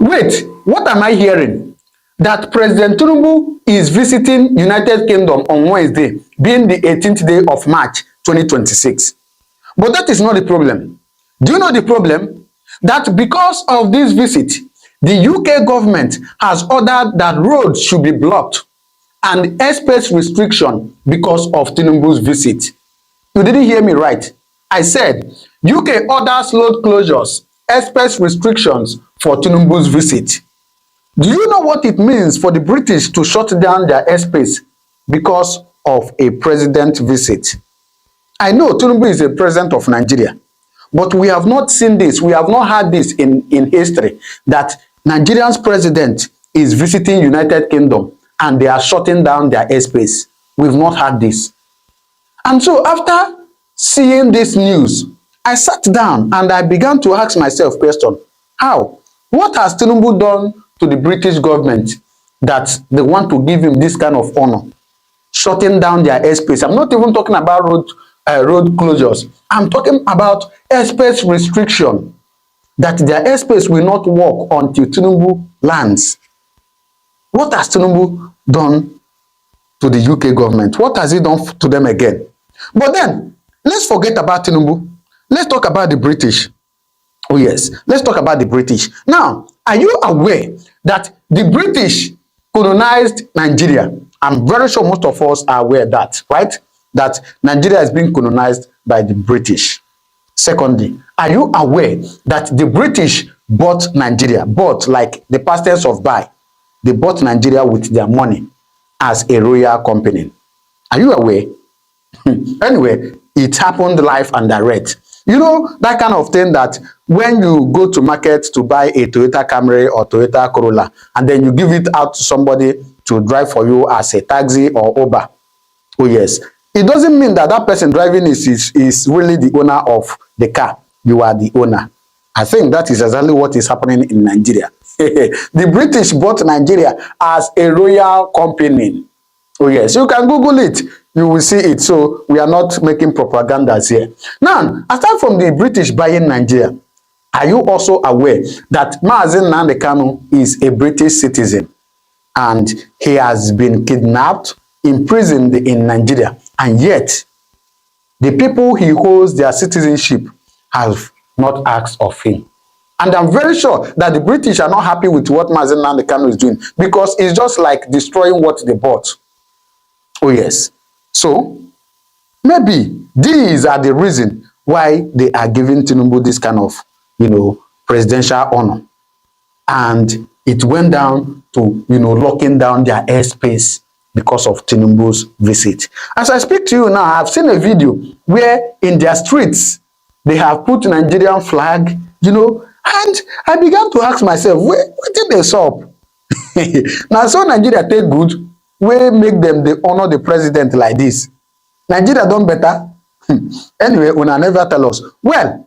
Wait, what am I hearing? That President Tinubu is visiting United Kingdom on Wednesday, being the 18th day of March 2026. But that is not the problem. Do you know the problem? That because of this visit, the UK government has ordered that roads should be blocked and airspace restriction because of Tinubu's visit. You didn't hear me right. I said UK orders road closures, airspace restrictions for Tinubu's visit. Do you know what it means for the British to shut down their airspace because of a president visit? I know Tinubu is a president of Nigeria, but we have not seen this. We have not had this in history, that Nigeria's president is visiting United Kingdom and they are shutting down their airspace. We've not had this. And so after seeing this news, I sat down and I began to ask myself question, how? What has Tinubu done to the British government that they want to give him this kind of honor? Shutting down their airspace. I'm not even talking about road closures. I'm talking about airspace restriction, that their airspace will not work until Tinubu lands. What has Tinubu done to the UK government? What has he done to them again? But then, let's forget about Tinubu. Let's talk about the British. Oh yes, let's talk about the British. Now, are you aware that the British colonized Nigeria? I'm very sure most of us are aware of that, right? That Nigeria is being colonized by the British. Secondly, are you aware that the British bought Nigeria, bought like the past tense of buy? They bought Nigeria with their money as a royal company. Are you aware? Anyway, it happened live and direct. You know, that kind of thing that when you go to market to buy a Toyota Camry or Toyota Corolla, and then you give it out to somebody to drive for you as a taxi or Uber. Oh yes. It doesn't mean that that person driving is really the owner of the car. You are the owner. I think that is exactly what is happening in Nigeria. The British bought Nigeria as a royal company. Oh yes, you can Google it. You will see it. So we are not making propagandas here. Now, aside from the British buying Nigeria, are you also aware that Mazen Nnamdi Kanu is a British citizen and he has been kidnapped, imprisoned in Nigeria, and yet the people he holds their citizenship have not asked of him? And I'm very sure that the British are not happy with what Mazen Nnamdi Kanu is doing, because it's just like destroying what they bought. Oh yes. So maybe these are the reason why they are giving Tinubu this kind of, presidential honor. And it went down to, locking down their airspace because of Tinubu's visit. As I speak to you now, I've seen a video where in their streets, they have put Nigerian flag, and I began to ask myself, what did they stop? Now, so Nigeria take good, we make them they honor the president like this. Nigeria done better. Anyway, una never tell us. Well,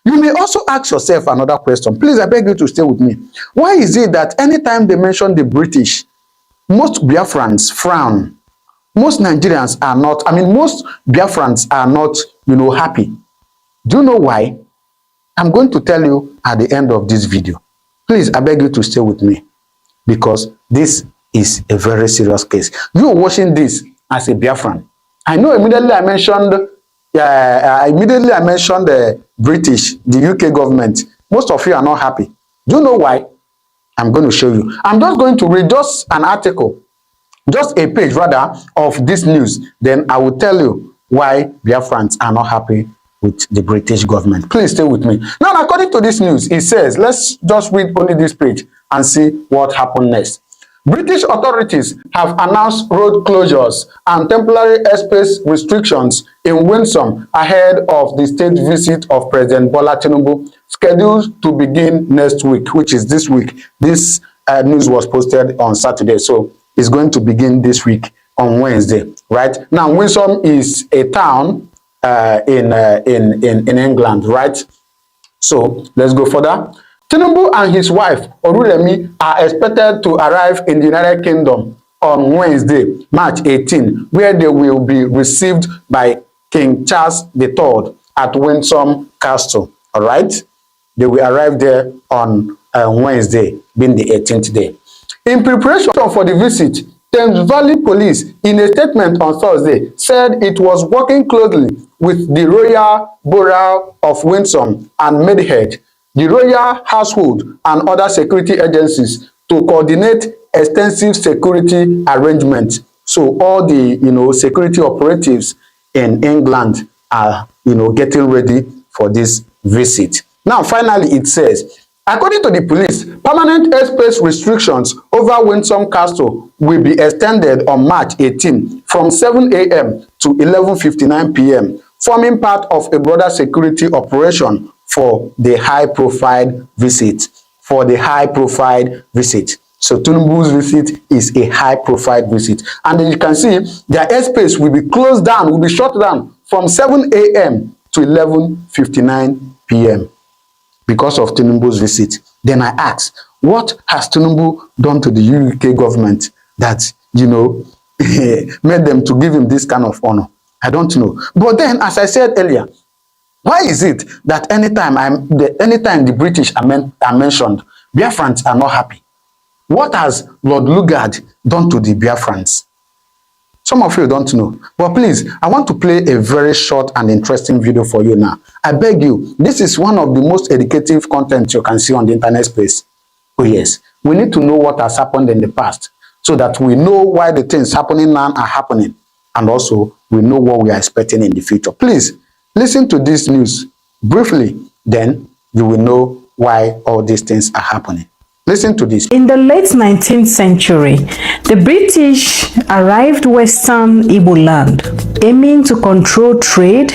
you may also ask yourself another question. Please, I beg you to stay with me. Why is it that anytime they mention the British, most Biafrans frown? Most Nigerians are not, most Biafrans are not, happy. Do you know why? I'm going to tell you at the end of this video. Please, I beg you to stay with me, because this is a very serious case. You are watching this as a Biafran. I know immediately I mentioned the British, the UK government. Most of you are not happy. Do you know why? I'm going to show you. I'm just going to read just an article, just a page rather, of this news. Then I will tell you why Biafrans are not happy with the British government. Please stay with me. Now, according to this news, it says, let's just read only this page and see what happened next. British authorities have announced road closures and temporary airspace restrictions in Windsor ahead of the state visit of President Bola Tinubu, scheduled to begin next week, which is this week. This news was posted on Saturday, so it's going to begin this week on Wednesday, right? Now, Windsor is a town in England, right? So let's go further. Tinubu and his wife, Orulemi, are expected to arrive in the United Kingdom on Wednesday, March 18, where they will be received by King Charles III at Windsor Castle. All right? They will arrive there on Wednesday, being the 18th day. In preparation for the visit, Thames Valley Police, in a statement on Thursday, said it was working closely with the Royal Borough of Windsor and Maidhead, the Royal Household, and other security agencies to coordinate extensive security arrangements. So all the security operatives in England are getting ready for this visit. Now, finally, it says, according to the police, permanent airspace restrictions over Windsor Castle will be extended on March 18 from 7 a.m. to 11:59 p.m., forming part of a broader security operation for the high-profile visit. So Tinubu's visit is a high-profile visit. And as you can see, their airspace will be closed down, will be shut down from 7 a.m. to 11:59 p.m. because of Tinubu's visit. Then I ask, what has Tinubu done to the UK government that, made them to give him this kind of honor? I don't know. But then, as I said earlier, why is it that anytime the British are mentioned, Biafrans are not happy? What has Lord Lugard done to the Biafrans? Some of you don't know. But please, I want to play a very short and interesting video for you now. I beg you, this is one of the most educative content you can see on the internet space. Oh yes, we need to know what has happened in the past so that we know why the things happening now are happening. And also, we know what we are expecting in the future. Please, listen to this news briefly, then you will know why all these things are happening. Listen to this. In the late 19th century, the British arrived western Igbo land, aiming to control trade,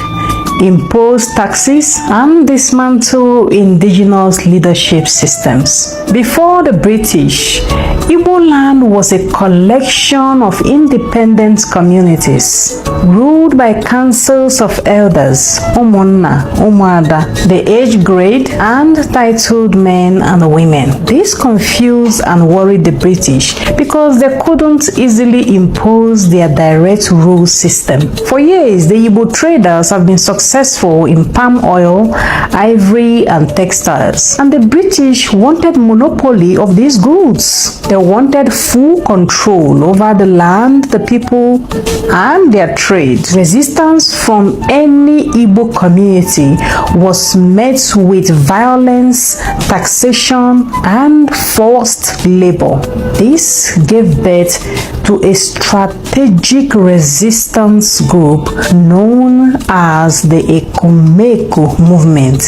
impose taxes, and dismantle indigenous leadership systems. Before the British, Igbo land was a collection of independent communities, ruled by councils of elders, Umunna, Umuada, the age grade, and titled men and women. This confused and worried the British because they couldn't easily impose their direct rule system. For years, the Igbo traders have been successful in palm oil, ivory, and textiles, and the British wanted monopoly of these goods. They wanted full control over the land, the people, and their trade. Resistance from any Igbo community was met with violence, taxation, and forced labor. This gave birth to a strategic resistance group known as the Ekumeku movement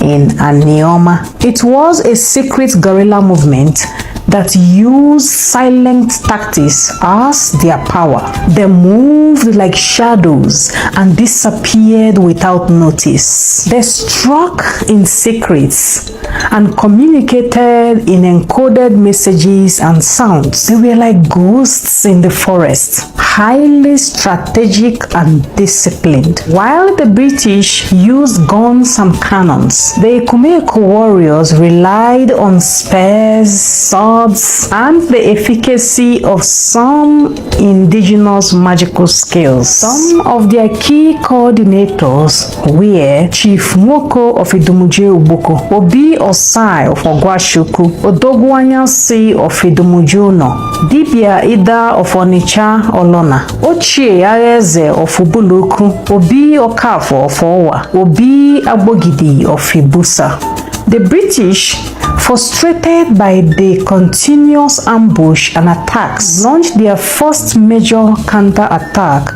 in Anioma. It was a secret guerrilla movement that used silent tactics as their power. They moved like shadows and disappeared without notice. They struck in secrets and communicated in encoded messages and sounds. They were like ghosts in the forest, highly strategic and disciplined. While the British used guns and cannons, the Ekumeku warriors relied on spears, swords, and the efficacy of some indigenous magical skills. Some of their key coordinators were Chief Mwoko of Idumuje Uboko, Obi Osai of Ogwashuku, Odogwanyasi of Idumujuno, Dibia Ida of Onitsha Olona, Ochie Areze of Ubuluku, Obi Okafo of Owa, Obi Abogidi of Ibusa. The British, frustrated by the continuous ambush and attacks, launched their first major counterattack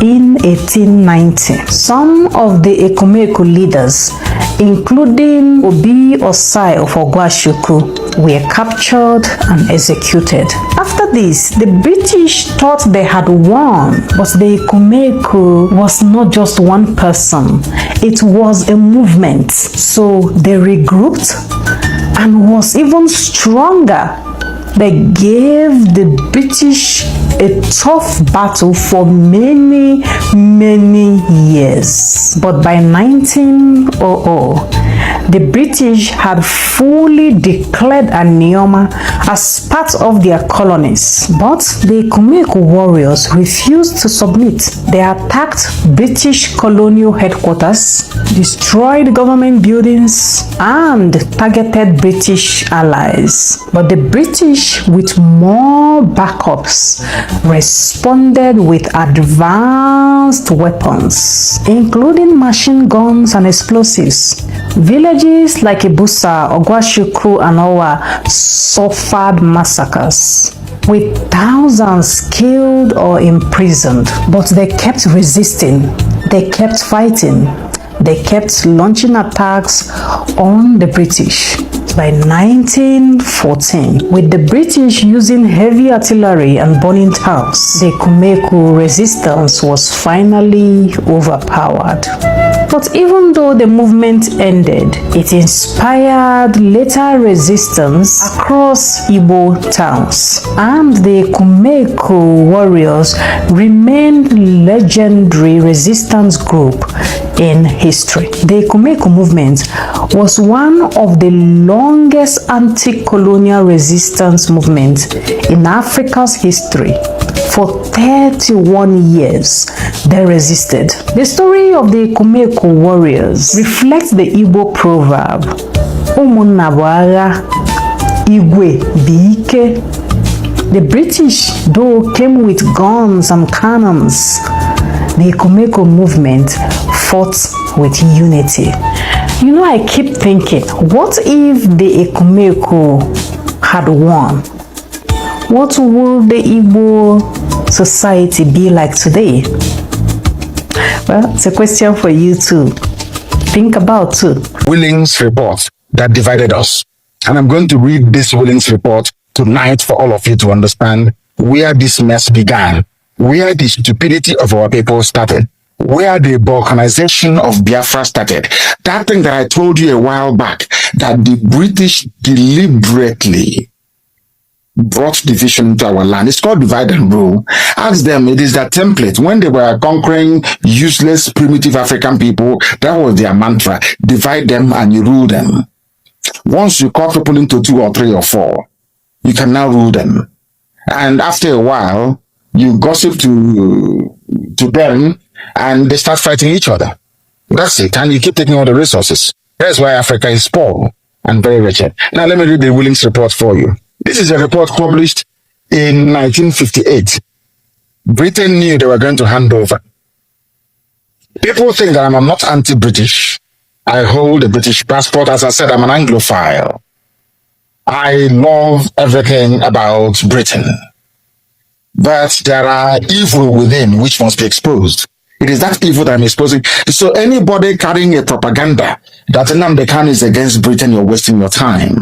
in 1890. Some of the Ekumeku leaders, including Obi Osai of Ogwashuku, were captured and executed. After this, the British thought they had won, but the Ekumeku was not just one person, it was a movement. So they regrouped and was even stronger They gave the British a tough battle for many years. But by 1900, the British had fully declared Anioma as part of their colonies. But the Ekumeku warriors refused to submit. They attacked British colonial headquarters, destroyed government buildings, and targeted British allies. But the British, with more backups, responded with advanced weapons, including machine guns and explosives. Villages like Ibusa, Ogwashuku, and Owa suffered massacres, with thousands killed or imprisoned. But they kept resisting, they kept fighting, they kept launching attacks on the British. By 1914, with the British using heavy artillery and burning towns, the Ekumeku resistance was finally overpowered. But even though the movement ended, it inspired later resistance across Igbo towns, and the Ekumeku warriors remained legendary resistance group in history. The Ekumeku movement was one of the longest anti-colonial resistance movements in Africa's history. For 31 years, they resisted. The story of the Ekumeku warriors reflects the Igbo proverb, Umunna bụ agha, Igwe bụ ike. The British, though, came with guns and cannons. The Ekumeku movement fought with unity. You know, I keep thinking, what if the Ekumeku had won? What would the Igbo society be like today? Well, it's a question for you to think about too. Willink's report that divided us. And I'm going to read this Willink's report tonight for all of you to understand where this mess began, where the stupidity of our people started, where the balkanization of Biafra started. That thing that I told you a while back, that the British deliberately brought division into our land. It's called divide and rule. Ask them, it is their template. When they were conquering useless, primitive African people, that was their mantra. Divide them and you rule them. Once you cut people into 2 or 3 or 4, you can now rule them. And after a while, you gossip to them, and they start fighting each other. That's it. And you keep taking all the resources. That's why Africa is poor and very wretched. Now let me read the Willink's report for you. This is a report published in 1958. Britain knew they were going to hand over. People think that I'm not anti-British. I hold a British passport. As I said, I'm an Anglophile. I love everything about Britain. But there are evil within which must be exposed. It is that evil that I'm exposing. So anybody carrying a propaganda that Nnamdi Kanu is against Britain, you're wasting your time.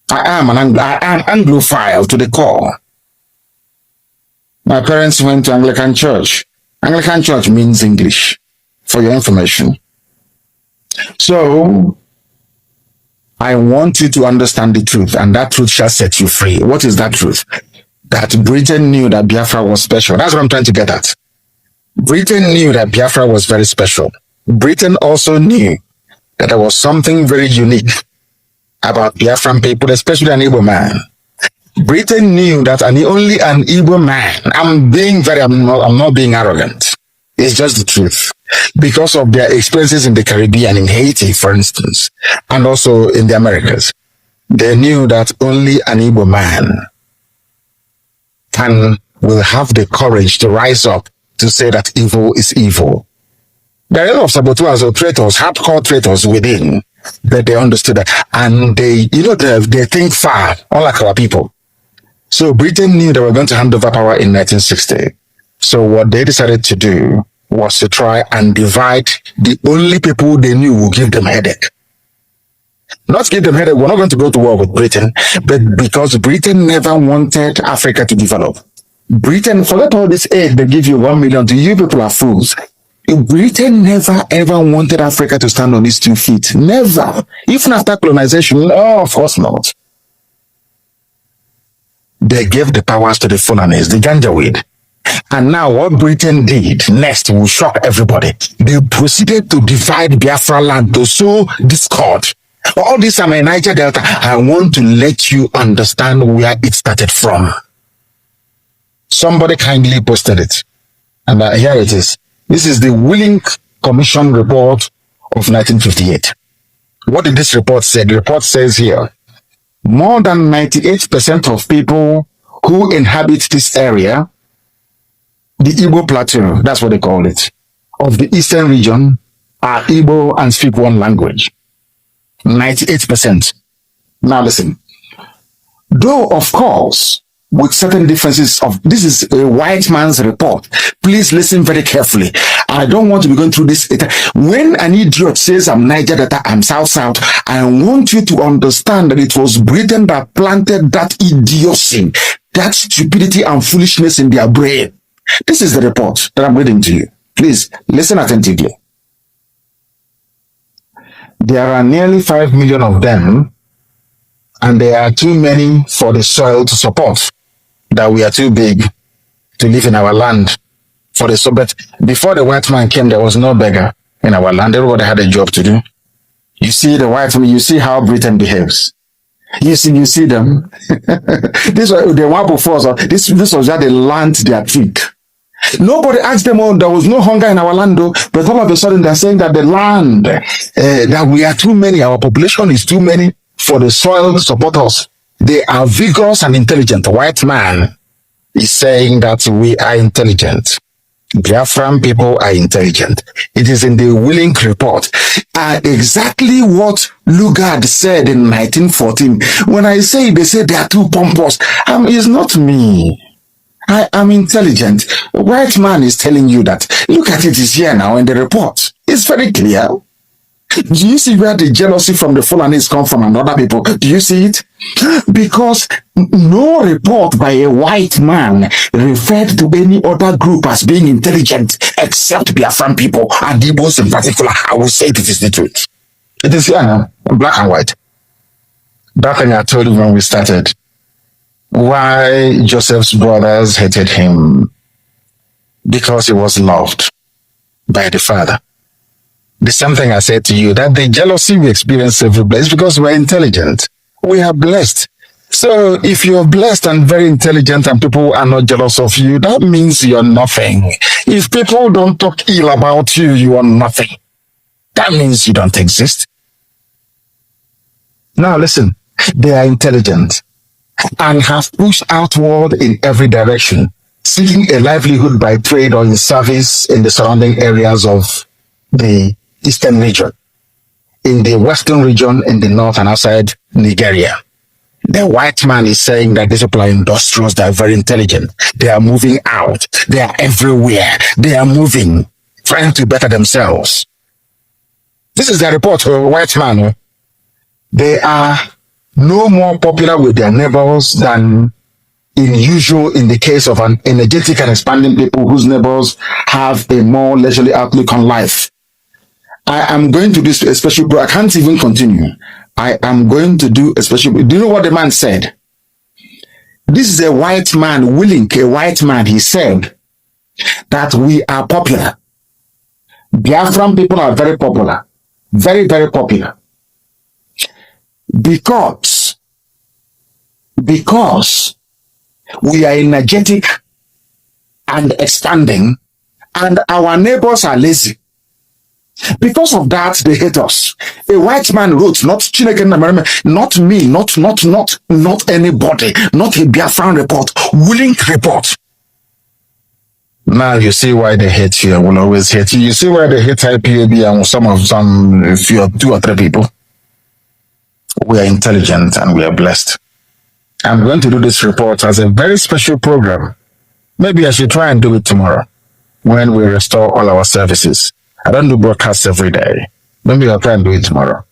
I am Anglophile to the core. My parents went to Anglican Church. Anglican Church means English, for your information. So, I want you to understand the truth, and that truth shall set you free. What is that truth? That Britain knew that Biafra was special. That's what I'm trying to get at. Britain knew that Biafra was very special. Britain also knew that there was something very unique about Biafran people, especially an Igbo man. Britain knew that only an Igbo man, I'm not being arrogant. It's just the truth. Because of their experiences in the Caribbean, in Haiti, for instance, and also in the Americas, they knew that only an Igbo man will have the courage to rise up to say that evil is evil. There are a lot of saboteurs or traitors, hardcore traitors within, that they understood that, and they think far, unlike our people. So Britain knew they were going to hand over power in 1960. So what they decided to do was to try and divide the only people they knew would give them headache. Not give them headache, we're not going to go to war with Britain, but because Britain never wanted Africa to develop. Britain, forget all this aid they give you 1 million to, you people are fools. Britain never ever wanted Africa to stand on its 2 feet. Never. Even after colonization, of course not. they gave the powers to the Fulanis, the Janjaweed. And now what Britain did next will shock everybody. They proceeded to divide Biafra land to sow discord. All this I'm in Niger Delta. I want to let you understand where it started from. Somebody kindly posted it. And here it is. This is the Willink Commission report of 1958. What did this report say? The report says here, more than 98% of people who inhabit this area, the Igbo Plateau, that's what they call it, of the eastern region, are Igbo and speak one language. 98%. Now listen. Though, of course, with certain differences of, this is a white man's report. Please listen very carefully. I don't want to be going through this. When an idiot says I'm Niger Delta, I'm South, I want you to understand that it was Britain that planted that idiocy, that stupidity and foolishness in their brain. This is the report that I'm reading to you. Please listen attentively. There are nearly 5 million of them, and there are too many for the soil to support. That we are too big to live in our land. For the Soviet, before the white man came, there was no beggar in our land. Everybody had a job to do. You see the white man, you see how Britain behaves. You see them. This was the one before us. This was where they learned their trick. Nobody asked them, oh, there was no hunger in our land, though. But all of a sudden, they're saying that the land, that we are too many, our population is too many for the soil to support us. They are vigorous and intelligent. The white man is saying that we are intelligent. Biafran people are intelligent. It is in the Willink report. Exactly what Lugard said in 1914. When I say they say they are too pompous, it's not me. I am intelligent. A white man is telling you that. Look at it, is here now in the report. It's very clear. Do you see where the jealousy from the Fulanis come from and other people? Do you see it? Because no report by a white man referred to any other group as being intelligent except Biafran people and Igbos in particular. I will say it is the truth. It is here now, black and white. That thing I told you when we started. Why Joseph's brothers hated him? Because he was loved by the Father. The same thing I said to you, that the jealousy we experience every day is because we're intelligent. We are blessed. So if you're blessed and very intelligent and people are not jealous of you, that means you're nothing. If people don't talk ill about you, you are nothing. That means you don't exist. Now listen, they are intelligent and have pushed outward in every direction, seeking a livelihood by trade or in service in the surrounding areas of the eastern region, in the western region, in the north and outside Nigeria. The white man is saying that these people are industrious, they are very intelligent, they are moving out, they are everywhere, they are moving, trying to better themselves. This is the report of a white man. They are no more popular with their neighbors than usual in the case of an energetic and expanding people whose neighbors have a more leisurely outlook on life. I am going to do a special, I can't even continue. I am going to do a special, do you know what the man said? This is a white man, Willink, a white man. He said that we are popular. Biafran people are very popular. Very, very popular. Because we are energetic and expanding and our neighbors are lazy. Because of that, they hate us. A white man wrote, not Chineke, not me, not anybody, not a Biafran report, Willink report. Now you see why they hate you and will always hate you. You see why they hate IPAB and some few, 2 or 3 people. We are intelligent and we are blessed. I'm going to do this report as a very special program. Maybe I should try and do it tomorrow when we restore all our services. I don't do broadcasts every day. Maybe I'll try and do it tomorrow.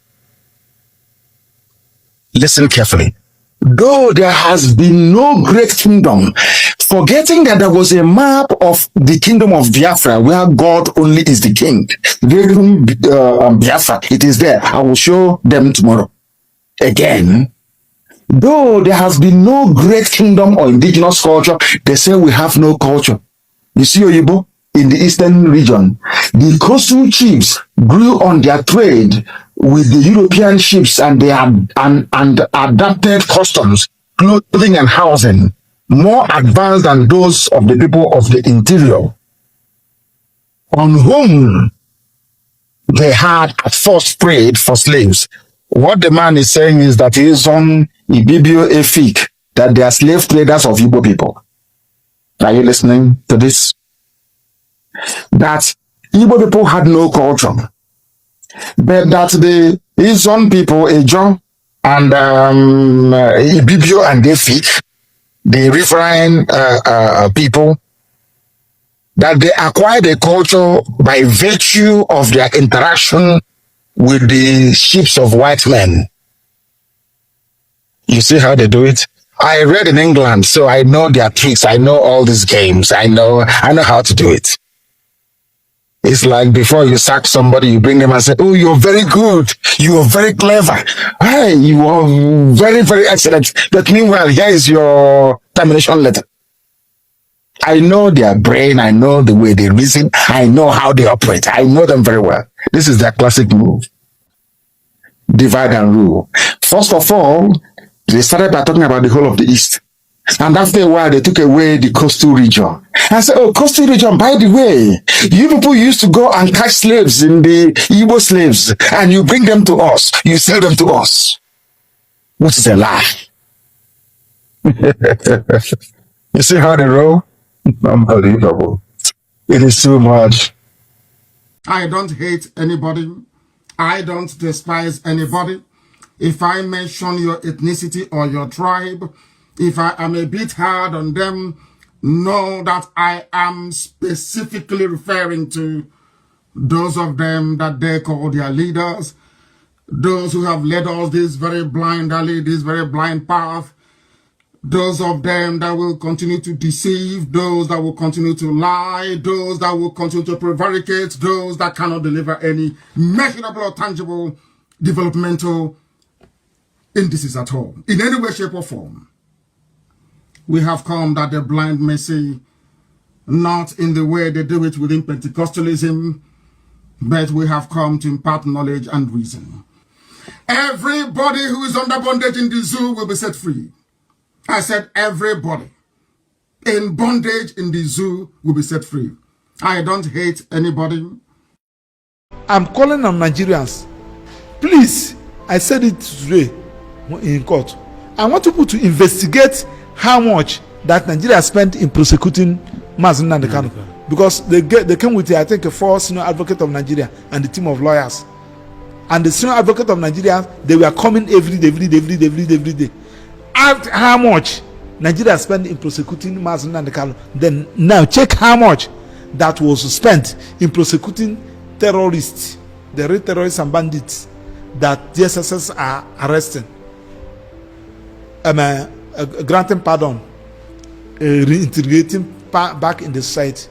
Listen carefully. Though there has been no great kingdom, forgetting that there was a map of the kingdom of Biafra where God only is the king. Biafra, it is there. I will show them tomorrow. Again, Though there has been no great kingdom or indigenous culture, they say we have no culture. You see, Oyibo, in the eastern region, the coastal chiefs grew on their trade with the European ships and and adapted customs, clothing and housing, more advanced than those of the people of the interior, on whom they had at first prayed for slaves. What the man is saying is that he is on Ibibio Efik, that they are slave traders of Igbo people. Are you listening to this? That Igbo people had no culture, but that the Izon people, Ejo and Ibibio and Efik, the riverine people, that they acquired a culture by virtue of their interaction with the ships of white men. You see how they do it? I read in England, so I know their tricks. I know all these games. I know how to do it. It's like before you sack somebody, you bring them and say, "Oh, you're very good. You are very clever. Hey, you are very, very excellent." But meanwhile, here is your termination letter. I know their brain. I know the way they reason. I know how they operate. I know them very well. This is their classic move. Divide and rule. First of all, they started by talking about the whole of the East. And after a while, they took away the coastal region. I said, "Oh, coastal region, by the way, you people used to go and catch slaves in the Igbo slaves, and you bring them to us. You sell them to us." Which is a lie. You see how they roll? Unbelievable. It is too much. I don't hate anybody. I don't despise anybody. If I mention your ethnicity or your tribe, if I am a bit hard on them, know that I am specifically referring to those of them that they call their leaders, those who have led us this very blind alley, this very blind path, those of them that will continue to deceive, those that will continue to lie, those that will continue to prevaricate, those that cannot deliver any measurable or tangible developmental indices at all, in any way, shape, or form. We have come that the blind may see, not in the way they do it within Pentecostalism, but we have come to impart knowledge and reason. Everybody who is under bondage in the zoo will be set free. I said everybody in bondage in the zoo will be set free. I don't hate anybody. I'm calling on Nigerians. Please, I said it today in court. I want people to investigate how much that Nigeria spent in prosecuting Mazi Nnamdi Kanu, because they came with, I think, a 4 senior advocate of Nigeria and a team of lawyers. And the senior advocate of Nigeria, they were coming every day. Ask how much Nigeria spent in prosecuting Mazi Nnamdi Kanu. Then now check how much that was spent in prosecuting terrorists, the real terrorists and bandits that the SSS are arresting, granting pardon, reintegrating back in the society.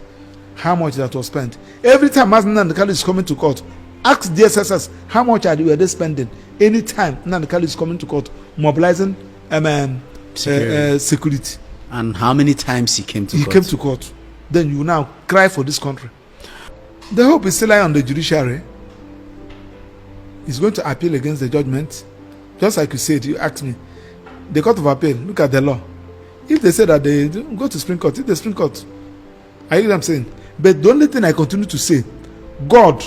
How much that was spent? Every time Mazi Nnamdi Kanu is coming to court, ask the SSS how much were they spending. Anytime Nnamdi Kanu is coming to court, mobilizing security. And how many times he came to court? He came to court. Then you now cry for this country. The hope is still lying on the judiciary. He's going to appeal against the judgment. Just like you said, you asked me. The Court of Appeal, look at the law. If they say that they go to Supreme Court, if the Supreme Court, I hear what I'm saying. But the only thing I continue to say, God,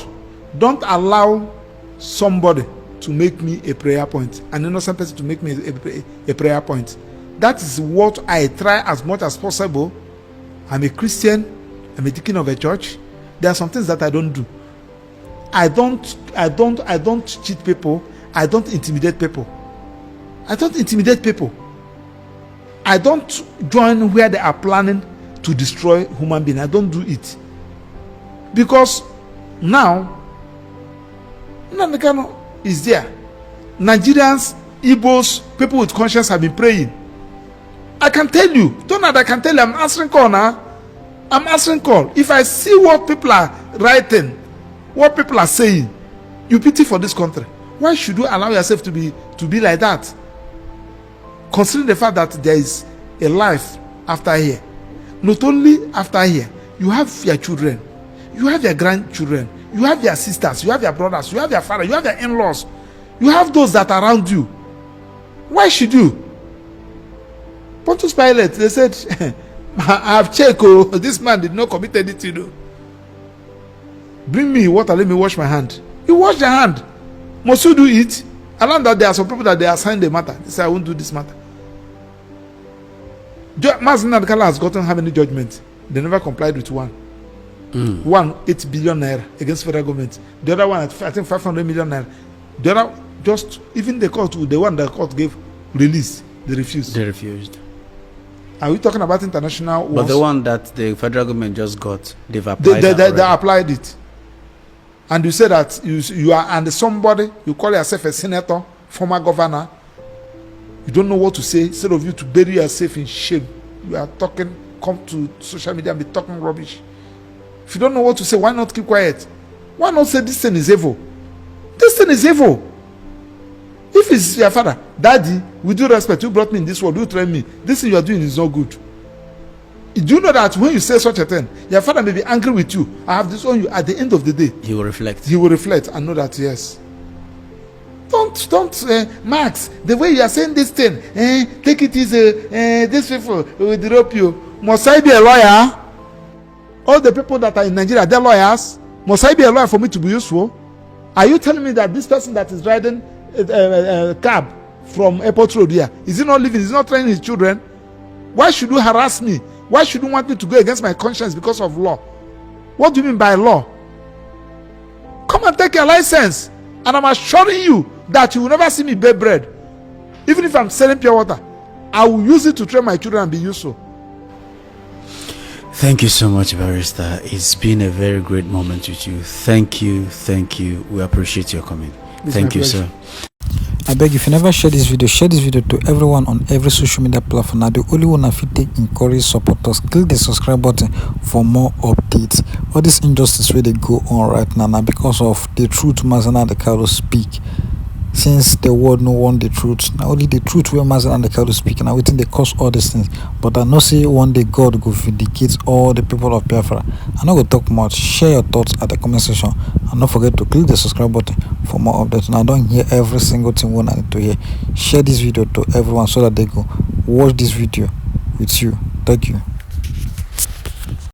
don't allow somebody to make me a prayer point, an innocent person to make me a prayer point. That is what I try as much as possible. I'm a Christian. I'm a deacon of a church. There are some things that I don't do. I don't cheat people. I don't intimidate people. I don't join where they are planning to destroy human beings. I don't do it. Because now Nnamdi Kanu is there. Nigerians, Igbos, people with conscience have been praying. I can tell you, Donald, I can tell you, I'm answering call now. I'm answering call. If I see what people are writing, what people are saying, you pity for this country. Why should you allow yourself to be like that? considering the fact that there is a life after here. Not only after here, you have your children, you have your grandchildren, you have your sisters, you have your brothers, you have your father, you have your in-laws, you have those that are around you. Why should you? Pontius Pilate, they said, I have checked, oh, this man did not commit anything. No. Bring me water, let me wash my hand. You wash your hand. Must you do it? I learned that there are some people that they assign the matter. They say, I won't do this matter. Mazin Adkala has gotten how many judgments? They never complied with one. One, 8 billion naira against federal government. The other one, I think 500 million naira. The other, just, even the court, the one that the court gave release, they refused. They refused. Are we talking about international ones? But the one that the federal government just got, they've applied they applied it. And you say that you are, and somebody, you call yourself a senator, former governor, you don't know what to say. Instead of you to bury yourself in shame, you are talking, come to social media and be talking rubbish. If you don't know what to say, why not keep quiet? Why not say this thing is evil? This thing is evil. If it's your father, daddy, with due respect, you brought me in this world, you train me. This thing you are doing is not good. Do you know that when you say such a thing, your father may be angry with you? I have disowned you. At the end of the day, he will reflect. He will reflect and know that yes. Don't, Max. The way you are saying this thing, take it easy. These people will drop you. Must I be a lawyer? All the people that are in Nigeria, they're lawyers. Must I be a lawyer for me to be useful? Are you telling me that this person that is riding a cab from Airport Road here, is he not living? Is he not training his children? Why should you harass me? Why should you want me to go against my conscience because of law? What do you mean by law? Come and take your license. And I'm assuring you that you will never see me bake bread. Even if I'm selling pure water, I will use it to train my children and be useful. Thank you so much, Barrister. It's been a very great moment with you. Thank you. We appreciate your coming. Thank you, sir. I beg, if you never share this video to everyone on every social media platform. Now the only one I fit take encourage supporters. Click the subscribe button for more updates. All this injustice where they go on right now because of the truth Mazana the Carlos speak. Since the world no want the truth, now only the truth where Mazana the Carlos speak. Now we think they cause all these things. But I know say one day God go vindicate all the people of Biafra. I'm not gonna talk much. Share your thoughts at the comment section. And don't forget to click the subscribe button for more updates. Now don't hear every single thing one I need to hear. Share this video to everyone so that they go watch this video with you. Thank you.